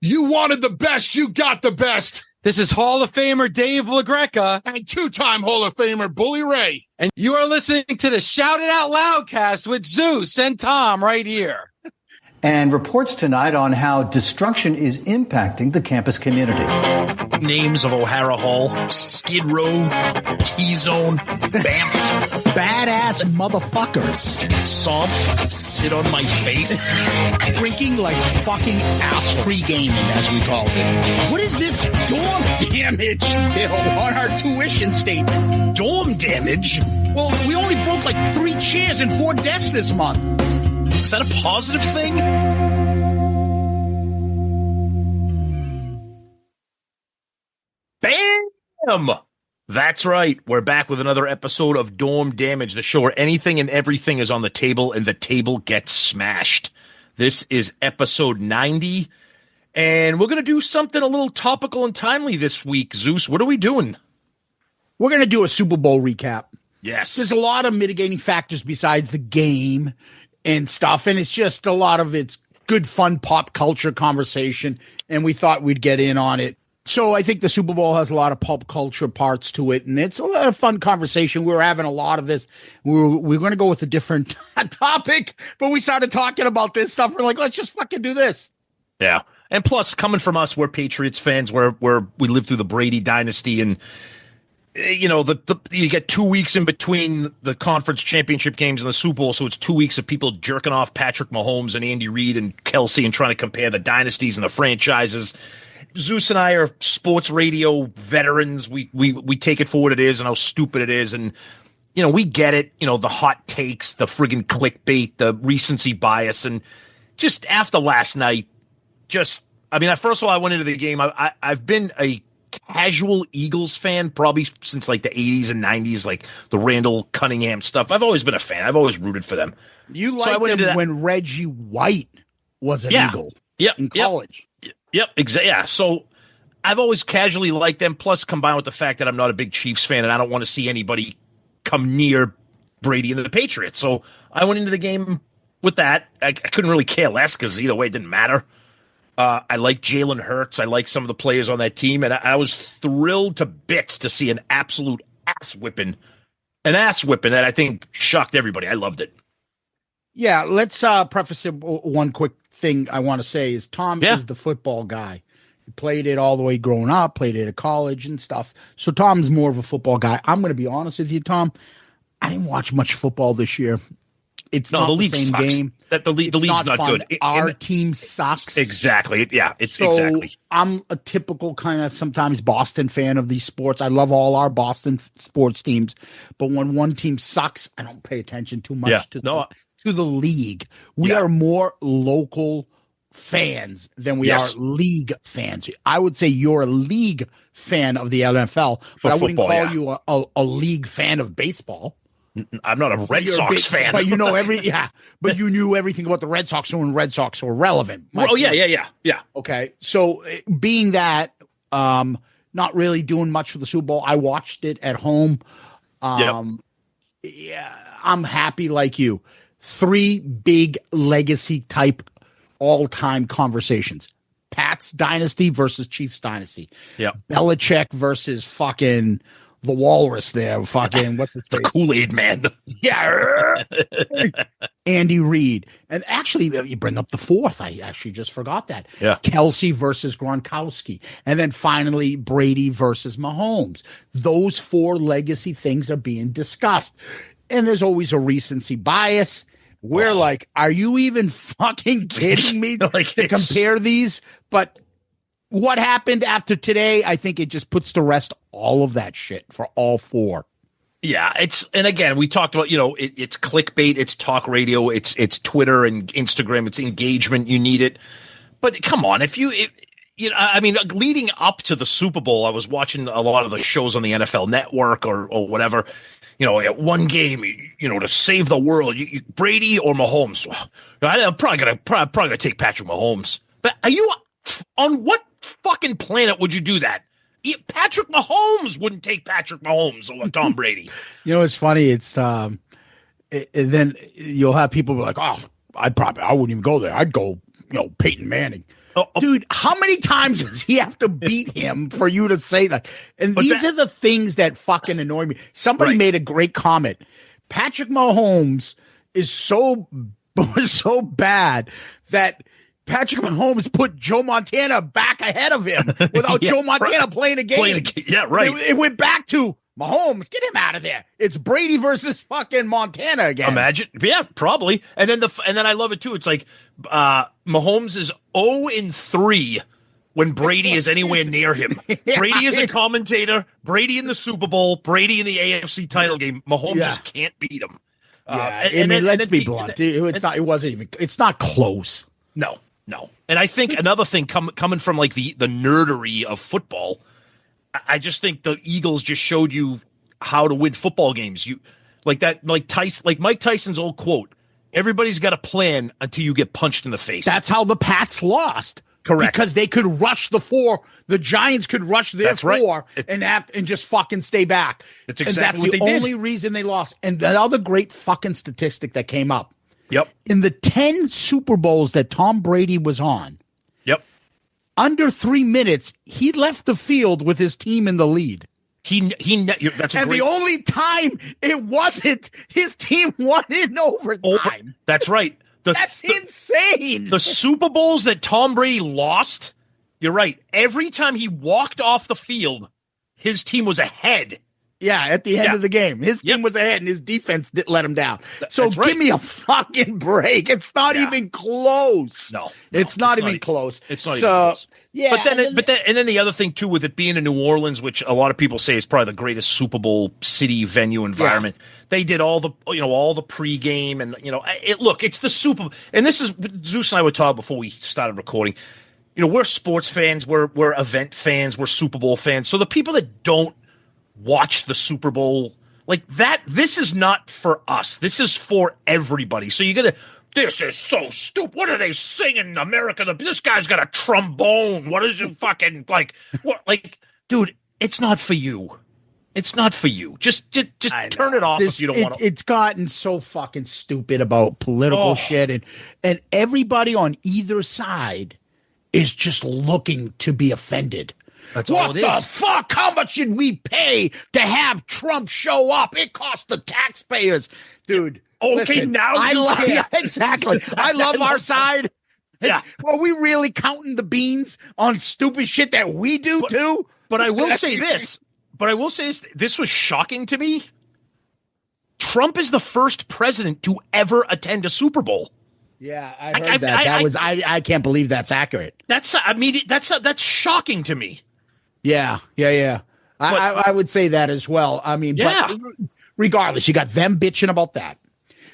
You wanted the best. You got the best. This is Hall of Famer Dave LaGreca. And two-time Hall of Famer Bully Ray. And you are listening to the Shout It Out Loudcast with Zeus and Tom right here. And reports tonight on how destruction is impacting the campus community. Names of O'Hara Hall, Skid Row, T-Zone, Banff. Badass motherfuckers. Somph, sit on my face. Drinking like fucking ass pre-gaming, as we call it. What is this dorm damage bill on our tuition statement? Dorm damage? Well, we only broke like 3 chairs and 4 desks this month. Is that a positive thing? Bam! That's right. We're back with another episode of Dorm Damage, the show where anything and everything is on the table and the table gets smashed. This is episode 90, and we're going to do something a little topical and timely this week. Zeus, what are we doing? We're going to do a Super Bowl recap. Yes. There's a lot of mitigating factors besides the game and stuff, and it's just a lot of it's good, fun pop culture conversation, and we thought we'd get in on it. So I think the Super Bowl has a lot of pop culture parts to it, and it's a lot of fun conversation. We were having a lot of this. We're going to go with a different topic, but we started talking about this stuff. We're like, let's just fucking do this. Yeah, and plus, coming from us, we're Patriots fans. Where we lived through the Brady dynasty, and you know, you get 2 weeks in between the conference championship games and the Super Bowl, so it's 2 weeks of people jerking off Patrick Mahomes and Andy Reid and Kelsey and trying to compare the dynasties and the franchises. Zeus and I are sports radio veterans. We take it for what it is and how stupid it is, and you know, we get it. You know, the hot takes, the friggin' clickbait, the recency bias, and just after last night, first of all, I went into the game. I've been a casual Eagles fan probably since like the 80s and 90s, like the Randall Cunningham stuff. I've always been a fan. I've always rooted for them. You liked them when Reggie White was an Eagle in college. Yep, exactly. Yeah, so I've always casually liked them, plus combined with the fact that I'm not a big Chiefs fan and I don't want to see anybody come near Brady and the Patriots. So I went into the game with that. I couldn't really care less because either way it didn't matter. I like Jalen Hurts. I like some of the players on that team, and I was thrilled to bits to see an absolute ass whipping that I think shocked everybody. I loved it. Yeah, let's preface it. One quick thing I want to say is Tom is the football guy. He played it all the way growing up, played it at college and stuff. So Tom's more of a football guy. I'm going to be honest with you, Tom. I didn't watch much football this year. It's not the league same sucks. Game. The league's not good. Our team sucks. Exactly. Yeah, exactly. I'm a typical kind of sometimes Boston fan of these sports. I love all our Boston sports teams, but when one team sucks, I don't pay attention too much to the league. We are more local fans than we are league fans. I would say you're a league fan of the NFL, but I wouldn't call you a league fan of baseball. I'm not a Red Sox fan. But you know but you knew everything about the Red Sox when Red Sox were relevant. Yeah. Okay. So being that, not really doing much for the Super Bowl, I watched it at home. Yeah, I'm happy like you. 3 big legacy type all-time conversations. Pat's dynasty versus Chiefs dynasty. Yeah. Belichick versus fucking the walrus there, fucking what's his face? The Kool-Aid man. Yeah. Andy Reid. And actually, you bring up the 4th. I actually just forgot that. Yeah. Kelsey versus Gronkowski. And then finally, Brady versus Mahomes. Those 4 legacy things are being discussed. And there's always a recency bias. We're like, are you even fucking kidding me to compare these? But what happened after today, I think it just puts to rest all of that shit for all 4. Yeah, and again, we talked about, it's clickbait, it's talk radio, it's Twitter and Instagram, it's engagement. You need it. But come on, leading up to the Super Bowl, I was watching a lot of the shows on the NFL Network or whatever. At one game, to save the world, Brady or Mahomes. I'm probably gonna take Patrick Mahomes. But are you on what fucking planet would you do that? Patrick Mahomes wouldn't take Patrick Mahomes or Tom Brady. It's funny. It's then you'll have people be like, "Oh, I wouldn't even go there. I'd go, Peyton Manning." Dude, how many times does he have to beat him for you to say that? And these are the things that fucking annoy me. Somebody made a great comment. Patrick Mahomes is so bad that Patrick Mahomes put Joe Montana back ahead of him without Joe Montana playing a game. It went back to Mahomes, get him out of there. It's Brady versus fucking Montana again. Imagine. Yeah, probably. And then I love it too. It's like Mahomes is 0-3 when Brady is anywhere near him. Brady is a commentator. Brady in the Super Bowl. Brady in the AFC title game. Mahomes just can't beat him. Let's be blunt. It's not close. No. And I think another thing coming from like the nerdery of football, I just think the Eagles just showed you how to win football games. Like Mike Tyson's old quote, everybody's got a plan until you get punched in the face. That's how the Pats lost. Correct. Because they could rush the four. The Giants could rush their four and just fucking stay back. That's exactly what they did. That's the only reason they lost. And the other great fucking statistic that came up. Yep. In the 10 Super Bowls that Tom Brady was on. Yep. Under 3 minutes, he left the field with his team in the lead. The only time it wasn't, his team won in overtime. That's right. That's insane. The Super Bowls that Tom Brady lost, you're right. Every time he walked off the field, his team was ahead. Yeah, at the end of the game. His team was ahead, and his defense didn't let him down. So give me a fucking break. It's not even close. No, it's not even close. It's not even close. Yeah, but then the other thing too, with it being in New Orleans, which a lot of people say is probably the greatest Super Bowl city venue environment. They did all the pregame, and it's the Super Bowl. And this is Zeus and I were talking before we started recording. We're sports fans, we're event fans, we're Super Bowl fans. So the people that don't watch the Super Bowl like that, this is not for us. This is for everybody. So this is so stupid. What are they singing in America? This guy's got a trombone. What is it fucking like? What, like, dude, it's not for you. It's not for you. Just turn it off if you don't want to. It's gotten so fucking stupid about political shit, and everybody on either side is just looking to be offended. That's all it is. What the fuck? How much should we pay to have Trump show up? It costs the taxpayers, dude. Okay, listen, now exactly. I love our side. Yeah. Are we really counting the beans on stupid shit that we do too? But I will say this. This was shocking to me. Trump is the first president to ever attend a Super Bowl. Yeah, I heard that. I can't believe that's accurate. That's shocking to me. Yeah. I would say that as well. I mean, but regardless, you got them bitching about that.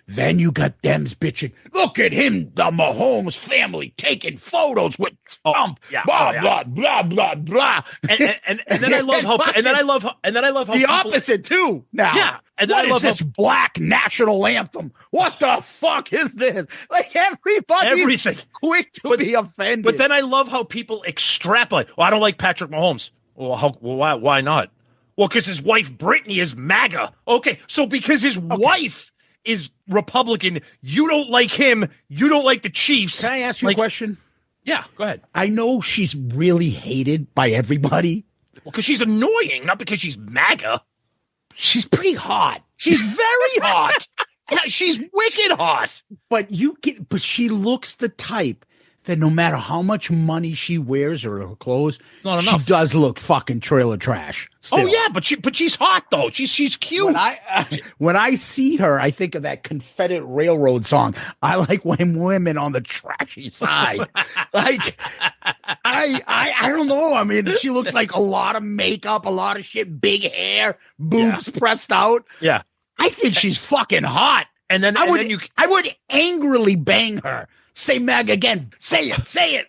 Then you got them bitching. Look at him, the Mahomes family taking photos with Trump. Blah blah blah. And then I love how the opposite too. Now, and then what is this black national anthem? What the fuck is this? Like everything quick to be offended. But then I love how people extrapolate. Well, I don't like Patrick Mahomes. Well, why not? Well, because his wife Brittany is MAGA. Okay, so because his wife is Republican, you don't like him, you don't like the Chiefs. Can I ask you a question? Yeah, go ahead. I know she's really hated by everybody. Well, because she's annoying, not because she's MAGA. She's pretty hot. She's very hot. She's wicked hot. But she looks the type that no matter how much money she wears or her clothes, she does look fucking trailer trash. Still. Oh yeah, but she's hot though. She's cute. When I see her, I think of that Confederate Railroad song. I like when women on the trashy side. Like I don't know. I mean, she looks like a lot of makeup, a lot of shit, big hair, boobs pressed out. Yeah, I think she's fucking hot. And then I would angrily bang her. Say Mag again. Say it.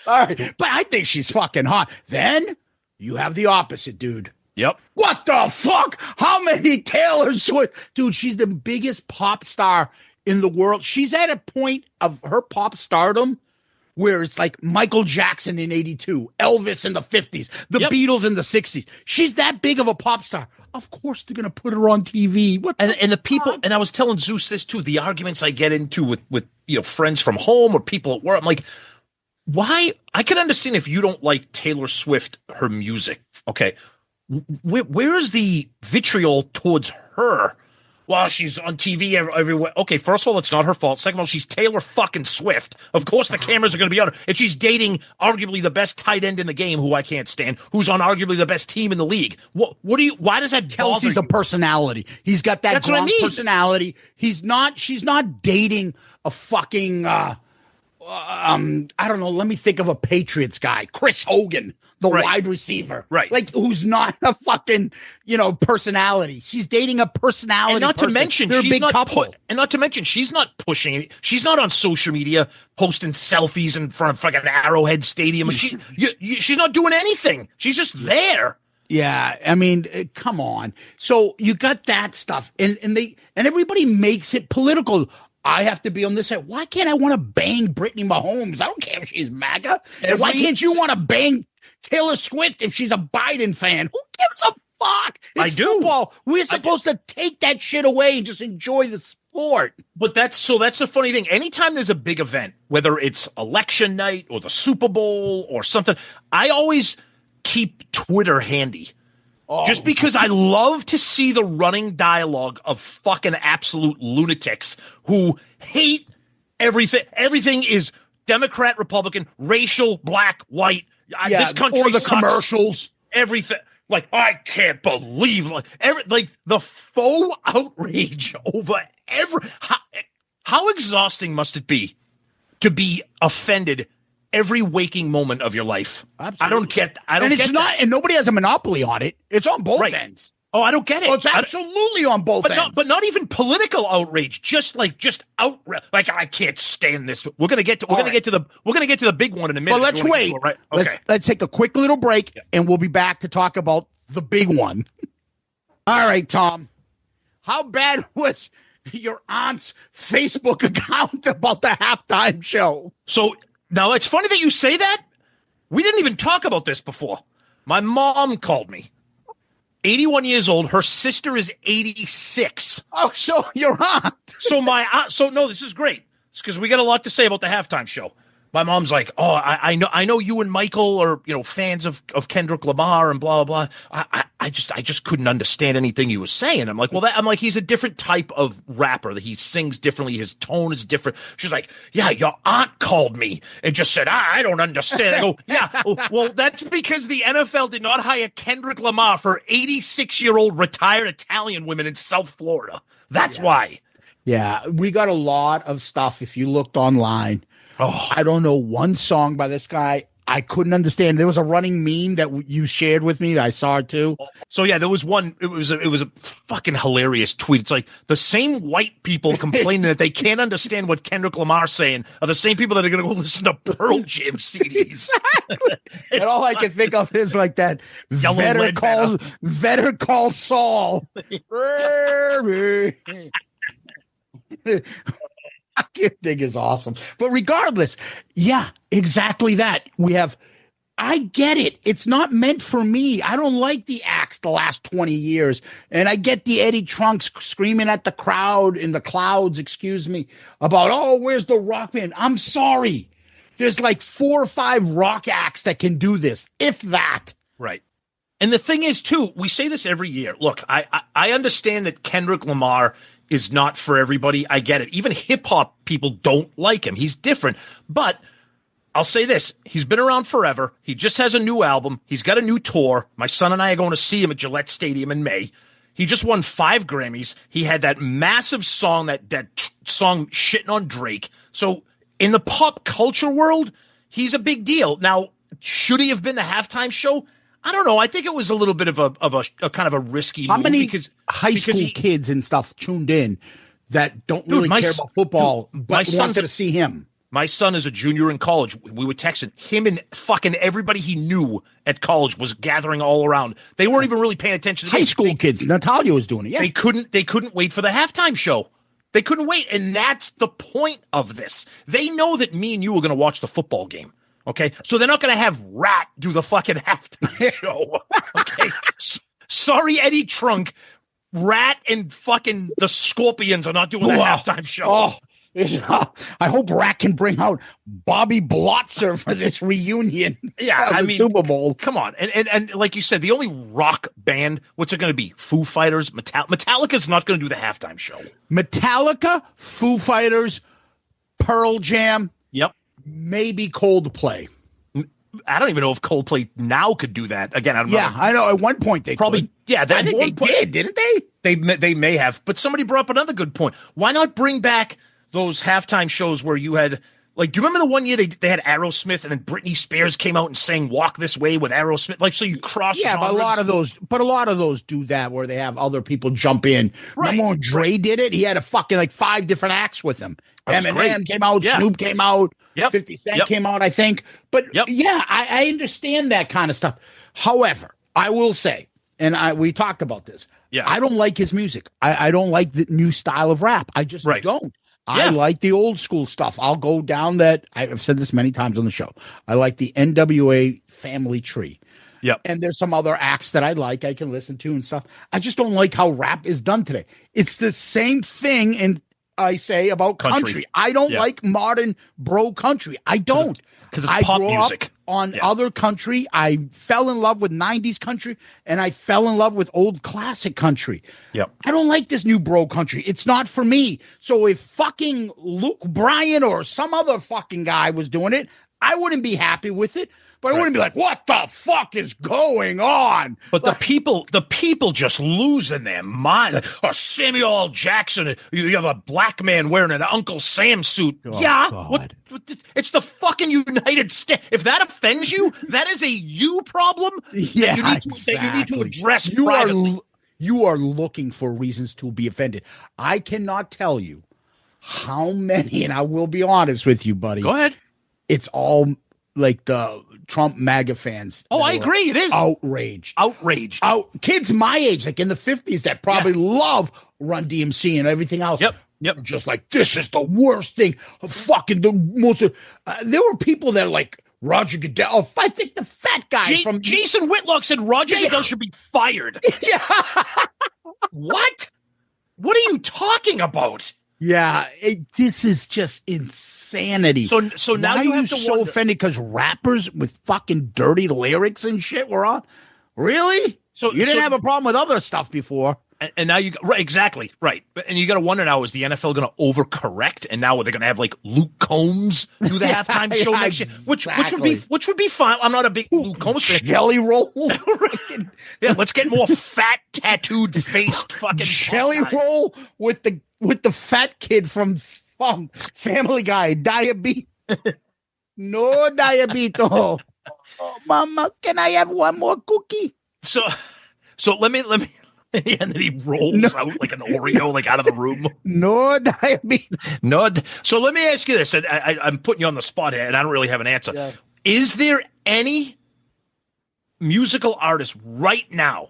All right. But I think she's fucking hot. Then you have the opposite, dude. Yep. What the fuck? How many Taylor Swift? Dude, she's the biggest pop star in the world. She's at a point of her pop stardom where it's like Michael Jackson in 82, Elvis in the 50s, the Beatles in the 60s. She's that big of a pop star. Of course they're going to put her on TV. And the people, and I was telling Zeus this too, the arguments I get into with friends from home or people at work. I'm like, why? I can understand if you don't like Taylor Swift, her music. Okay. Where is the vitriol towards her? Well, she's on TV everywhere. Okay, first of all, it's not her fault. Second of all, she's Taylor fucking Swift. Of course, the cameras are going to be on her. And she's dating arguably the best tight end in the game, who I can't stand, who's on arguably the best team in the league. Why does that bother Kelsey's you? a personality. He's got that Gronk personality. She's not dating a fucking, I don't know. Let me think of a Patriots guy. Chris Hogan. The wide receiver, right? Like, who's not a fucking, personality. She's dating a personality. And not to mention, they're a big couple. And not to mention, she's not pushing it. She's not on social media posting selfies in front of fucking Arrowhead Stadium. And she's not doing anything. She's just there. Yeah, I mean, come on. So you got that stuff, and everybody makes it political. I have to be on this side. Why can't I want to bang Brittany Mahomes? I don't care if she's MAGA. And why can't you want to bang Taylor Swift if she's a Biden fan? Who gives a fuck? It's football. We're supposed to take that shit away and just enjoy the sport. But that's the funny thing. Anytime there's a big event, whether it's election night or the Super Bowl or something, I always keep Twitter handy. Just because I love to see the running dialogue of fucking absolute lunatics who hate everything. Everything is Democrat, Republican, racial, black, white. This country or the sucks. Commercials. Everything. Like, I can't believe like the faux outrage over how exhausting must it be to be offended every waking moment of your life? Absolutely. And nobody has a monopoly on it. It's on both ends. Oh, I don't get it. Oh, it's absolutely on both ends. But not even political outrage. Just outrage. Like, I can't stand this. We're gonna get to the big one in a minute. Well, let's wait. Right? Okay. Let's take a quick little break, and we'll be back to talk about the big one. All right, Tom. How bad was your aunt's Facebook account about the halftime show? So now it's funny that you say that. We didn't even talk about this before. My mom called me. 81 years old. Her sister is 86. Oh, so your aunt. So no, this is great. It's because we got a lot to say about the halftime show. My mom's like, oh, I know you and Michael are, fans of Kendrick Lamar and blah, blah, blah. I just couldn't understand anything he was saying. I'm like, he's a different type of rapper that he sings differently. His tone is different. She's like, yeah, your aunt called me and just said, I don't understand. I go, yeah, well, that's because the NFL did not hire Kendrick Lamar for 86-year-old retired Italian women in South Florida. That's why. Yeah, we got a lot of stuff if you looked online. Oh, I don't know one song by this guy. I couldn't understand. There was a running meme that you shared with me. I saw it too. So yeah, there was one. It was a fucking hilarious tweet. It's like the same white people complaining that they can't understand what Kendrick Lamar's saying are the same people that are going to go listen to Pearl Jam CDs. And all I can think of is like that Vetter call Saul. That thing is awesome. But regardless, yeah, exactly that. I get it. It's not meant for me. I don't like the acts the last 20 years. And I get the Eddie Trunks screaming at the crowd in the clouds, about, where's the rock band? I'm sorry. There's like 4 or 5 rock acts that can do this, if that. Right. And the thing is, too, we say this every year. Look, I understand that Kendrick Lamar is not for everybody. I get it. Even hip hop people don't like him. He's different. But I'll say this. He's been around forever. He just has a new album. He's got a new tour. My son and I are going to see him at Gillette Stadium in May. He just won 5 Grammys. He had that massive song, that song shitting on Drake. So in the pop culture world, he's a big deal. Now, should he have been the halftime show? I don't know. I think it was a little bit of a kind of a risky move. How many high school kids and stuff tuned in that don't really care about football, but wanted to see him? My son is a junior in college. We were texting him, and fucking everybody he knew at college was gathering all around. They weren't even really paying attention to the high school kids. Natalia was doing it. Yeah, they couldn't wait for the halftime show. They couldn't wait, and that's the point of this. They know that me and you are going to watch the football game. Okay, so they're not going to have Rat do the fucking halftime show. Okay, sorry, Eddie Trunk. Rat and fucking the Scorpions are not doing the halftime show. Oh, I hope Rat can bring out Bobby Blotzer for this reunion. Yeah, I mean, Super Bowl. Come on, and like you said, the only rock band. What's it going to be? Foo Fighters. Metallica's not going to do the halftime show. Metallica, Foo Fighters, Pearl Jam. Yep. Maybe Coldplay. I don't even know if Coldplay now could do that again. I know. At one point they probably could. Yeah, I think they did, didn't they? They may have, but somebody brought up another good point. Why not bring back those halftime shows where you had, like, do you remember the one year they had Aerosmith and then Britney Spears came out and sang "Walk This Way" with Aerosmith? Like, so you cross. Yeah, genres. but a lot of those do that where they have other people jump in. Right. Remember when Dre did it? He had a fucking like 5 different acts with him. Eminem came out, Snoop came out, 50 Cent came out, I think. But yeah, I understand that kind of stuff. However, I will say, and we talked about this. Yeah, I don't like his music. I don't like the new style of rap. I just don't. I like the old school stuff. I'll go down that. I've said this many times on the show. I like the NWA family tree. Yep. And there's some other acts that I like, I can listen to and stuff. I just don't like how rap is done today. It's the same thing in I say about country. I don't like modern bro country. I don't. Because it's pop music. On other country, I fell in love with 90s country, and I fell in love with old classic country. Yep. I don't like this new bro country. It's not for me. So if fucking Luke Bryan or some other fucking guy was doing it, I wouldn't be happy with it. But I wouldn't be like, what the fuck is going on? But the people just losing their mind. Samuel L. Jackson, you have a black man wearing an Uncle Sam suit. Oh, yeah. God. It's the fucking United States. If that offends you, that is a you problem that you need to address privately. You are looking for reasons to be offended. I cannot tell you how many, and I will be honest with you, buddy. Go ahead. It's all like the Trump MAGA fans. Oh, I agree. It is outraged. Kids my age, like in the 50s, that probably love Run DMC and everything else. Yep. Just like, this is the worst thing. Fucking the most. There were people that like Roger Goodell. Oh, I think the fat guy from Jason Whitlock said Roger Goodell should be fired. What? What are you talking about? Yeah, this is just insanity. So now you have to so offended because rappers with fucking dirty lyrics and shit were on? Really? So you didn't have a problem with other stuff before. And now you exactly right, and you got to wonder now: is the NFL going to overcorrect? And now they're going to have like Luke Combs do the halftime show next year, which would be fine. I'm not a big Luke Combs fan. Jelly roll, yeah. Let's get more fat, tattooed faced fucking jelly roll with the fat kid from Family Guy. Diabetes, no diabetes. Oh, Mama, can I have one more cookie? So let me. And then he rolls out like an Oreo, like out of the room. No diabetes. No. So let me ask you this. I'm putting you on the spot here, and I don't really have an answer. Yeah. Is there any musical artist right now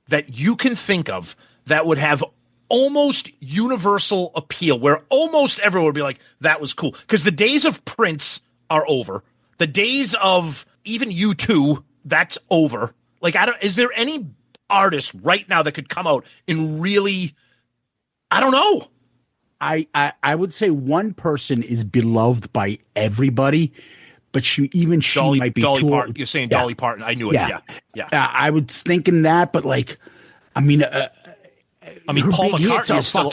that you can think of that would have almost universal appeal, where almost everyone would be like, that was cool? Because the days of Prince are over. The days of even U2, that's over. Like, is there any artist right now that could come out and really, I don't know. I would say one person is beloved by everybody, but she might be too old. You're saying Dolly Parton. I knew it. Yeah. I was thinking that, but like, I mean, Paul McCartney's still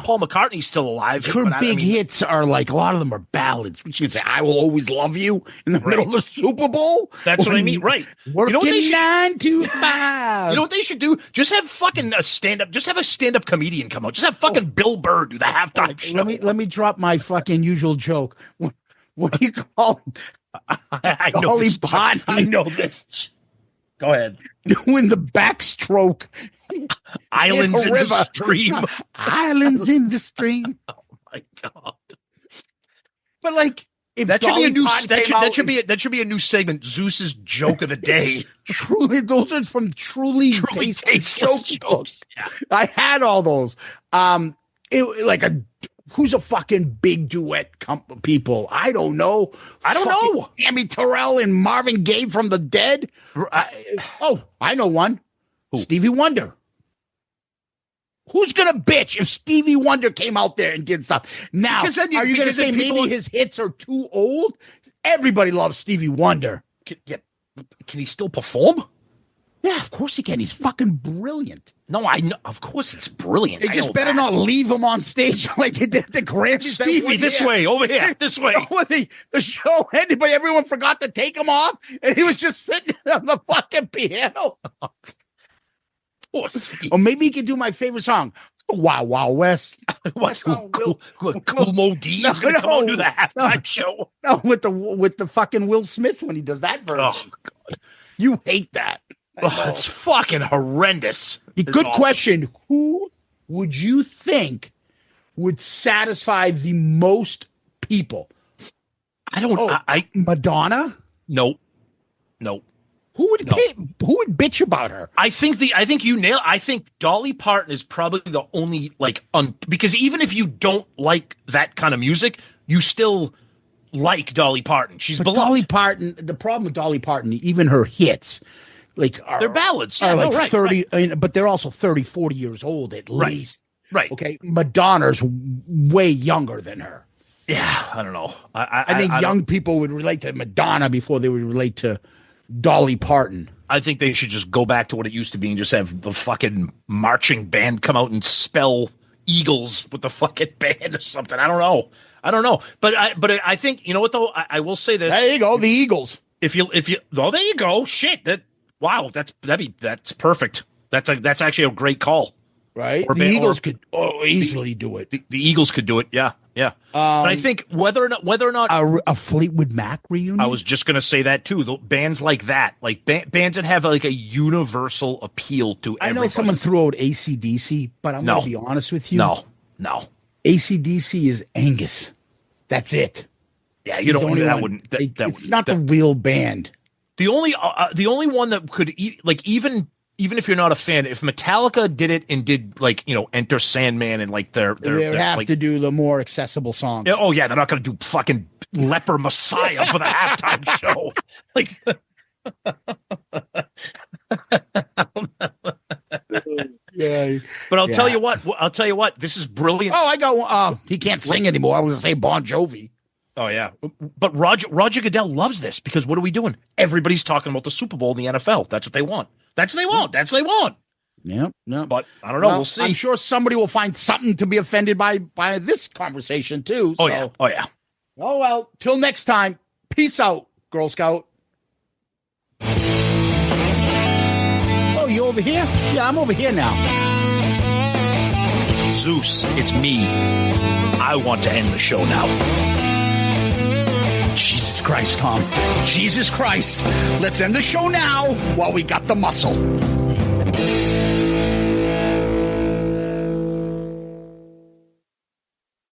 Paul McCartney's still alive. Her big hits are like, a lot of them are ballads. She can say, "I will always love you" in the middle of the Super Bowl. That's what I mean, right? Working 9 to 5. You know what they should do? Just have fucking a stand-up. Just have a stand-up comedian come out. Just have fucking Bill Burr do the halftime show. Let me drop my fucking usual joke. What do you call it? I know this. Go ahead. Doing the backstroke. Islands in the stream. Islands in the stream. Oh my God. But like, if that should be a new that should be a new segment. Zeus's joke of the day. Truly, those are from truly tasteless jokes. Yeah. I had all those. Who's a fucking big duet people? I don't know. Tammy Terrell and Marvin Gaye from the Dead. I know one. Who? Stevie Wonder. Who's gonna bitch if Stevie Wonder came out there and did stuff? Now, are you gonna say maybe his hits are too old? Everybody loves Stevie Wonder. Can he still perform? Yeah, of course he can. He's fucking brilliant. No, I know. Of course, he's brilliant. They just better not leave him on stage like they did at the Grammys. Stevie, this way, over here, this way. The show ended, but everyone forgot to take him off, and he was just sitting on the fucking piano. Or maybe he could do my favorite song, Wow Wow West. What? Cool Mo D's going to come on to the halftime show? No, with the fucking Will Smith when he does that version. Oh, God. You hate that. It's fucking horrendous. Good question. Who would you think would satisfy the most people? I don't. Madonna? No. Who would bitch about her? I think you nailed. I think Dolly Parton is probably the only because even if you don't like that kind of music, you still like Dolly Parton. She's beloved. Dolly Parton. The problem with Dolly Parton, even her hits. They're ballads. Are 30, right. But they're also 30, 40 years old at least. Right. Okay. Madonna's way younger than her. Yeah. I don't know. I think young people would relate to Madonna before they would relate to Dolly Parton. I think they should just go back to what it used to be and just have the fucking marching band come out and spell Eagles with the fucking band or something. I don't know. But I think, you know what though? I will say this. There you go. The Eagles. If you there you go. Shit. Wow, that's perfect. That's actually a great call, right? The Eagles could easily do it. The Eagles could do it, yeah. But I think whether or not a Fleetwood Mac reunion. I was just going to say that too. The bands like that, like bands that have like a universal appeal to everybody. I know someone threw out AC/DC, but I'm going to be honest with you. No. AC/DC is Angus. That's it. Yeah, you don't. That wouldn't. It's not the real band. The only one that could even if you're not a fan, if Metallica did it and did Enter Sandman and they would have to do the more accessible songs. Oh yeah, they're not going to do fucking Leper Messiah for the halftime show. Yeah. But I'll tell you what. This is brilliant. Oh, I got. He can't sing anymore. I was going to say Bon Jovi. Oh, yeah. But Roger Goodell loves this because what are we doing? Everybody's talking about the Super Bowl in the NFL. That's what they want. Yep. But I don't know. We'll see. I'm sure somebody will find something to be offended by this conversation, too. Oh, yeah. Oh, well. Till next time. Peace out, Girl Scout. Oh, you over here? Yeah, I'm over here now. Zeus, it's me. I want to end the show now. Jesus Christ, Tom. Jesus Christ. Let's end the show now while we got the muscle.